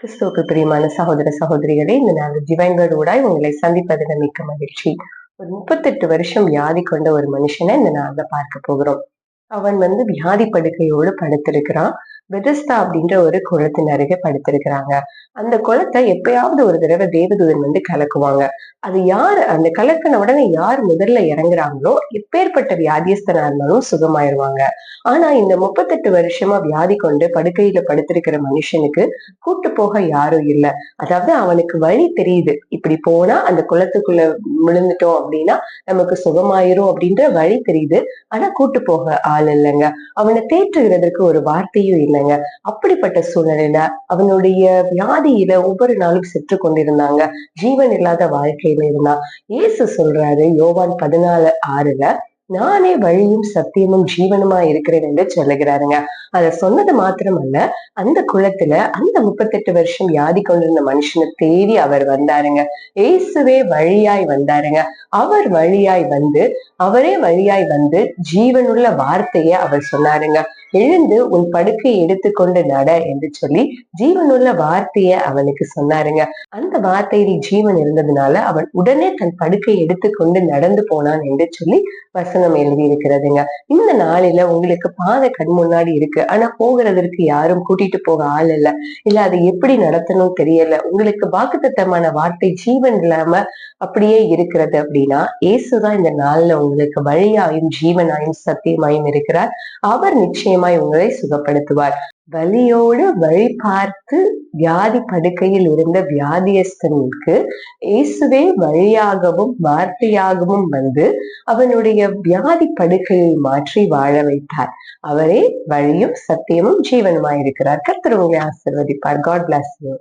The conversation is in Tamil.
கிறிஸ்துவுக்கு பிரியமான சகோதர சகோதரிகளே, இந்த நாள் டிவைன் வேர்ட் ஊடாய் உங்களை சந்திப்பதில் மிக்க மகிழ்ச்சி. ஒரு 38 வருஷம் வியாதி கொண்ட ஒரு மனுஷனை இந்த நாள்ல பார்க்க போகிறோம். அவன் வியாதி படுக்கையோடு படுத்திருக்கிறான். பெதஸ்தா அப்படின்ற ஒரு குளத்தின் அருகே படுத்திருக்கிறாங்க. அந்த குளத்தை எப்பயாவது ஒரு தடவை தேவதூதன் கலக்குவாங்க. அது யாரு அந்த கலக்கின உடனே யார் முதல்ல இறங்குறாங்களோ எப்பேற்பட்ட வியாதியஸ்தனா இருந்தாலும் சுகமாயிருவாங்க. ஆனா இந்த 38 வருஷமா வியாதி கொண்டு படுக்கையில படுத்திருக்கிற மனுஷனுக்கு கூட்டு போக யாரும் இல்ல. அதாவது அவனுக்கு வழி தெரியுது, இப்படி போனா அந்த குளத்துக்குள்ள விழுந்துட்டோம் அப்படின்னா நமக்கு சுகமாயிரும் அப்படின்ற வழி தெரியுது. ஆனா கூட்டு போக ஆள் இல்லைங்க. அவனை தேற்றுகிறதற்கு ஒரு வார்த்தையும் இல்லைங்க. அப்படிப்பட்ட சூழ்நிலையில அவனுடைய வியாதியில ஒவ்வொரு நாளும் செத்து கொண்டிருந்தாங்க. ஜீவன் இல்லாத வாழ்க்கையில இருந்தான். இயேசு சொல்றாரு யோவான் 14:6, நானே வழியும் சத்தியமும் ஜீவனுமா இருக்கிறேன் என்று சொல்லுகிறாருங்க. அத சொன்னது மாத்திரமல்ல, அந்த குளத்துல அந்த 38 வருஷம் வியாதி கொண்டிருந்த மனுஷனை தேடி அவர் வந்தாருங்க. இயேசுவே வழியாய் வந்தாருங்க. அவர் வழியாய் வந்து அவரே வழியாய் வந்து ஜீவனுள்ள வார்த்தைய அவர் சொன்னாருங்க. எழுந்து உன் படுக்கையை எடுத்துக்கொண்டு நட என்று சொல்லி ஜீவனுள்ள வார்த்தைய அவனுக்கு சொன்னாருங்க. அந்த வார்த்தையில் ஜீவன் இருந்ததுனால அவன் உடனே தன் படுக்கையை எடுத்துக்கொண்டு நடந்து போனான் என்று சொல்லி வசனம் எழுதி இருக்கிறதுங்க. இந்த நாளில உங்களுக்கு பாதை கண் முன்னாடி இருக்கு, ஆனா போகிறதற்கு யாரும் கூட்டிட்டு போக ஆள் இல்ல அதை எப்படி நடத்தணும் தெரியல, உங்களுக்கு வாக்குத்தத்தமான வார்த்தை ஜீவன் இல்லாம அப்படியே இருக்கிறது அப்படின்னா, இயேசுதான் இந்த நாள்ல உங்களுக்கு வழியாயும் ஜீவனாயும் சத்தியமாயும் இருக்கிறார். அவர் நிச்சயமாய் உங்களை சுகப்படுத்துவார். வலியோடு வழி பார்த்து வியாதி படுக்கையில் இருந்த வியாதியஸ்தனுக்கு இயேசுவே வழியாகவும் வார்த்தையாகவும் வந்து அவனுடைய வியாதி படுக்கையை மாற்றி வாழ வைத்தார். அவரே வழியும் சத்தியமும் ஜீவனுமாய் இருக்கிறார். கர்த்தர் உங்களை ஆசீர்வதிப்பார். God bless you.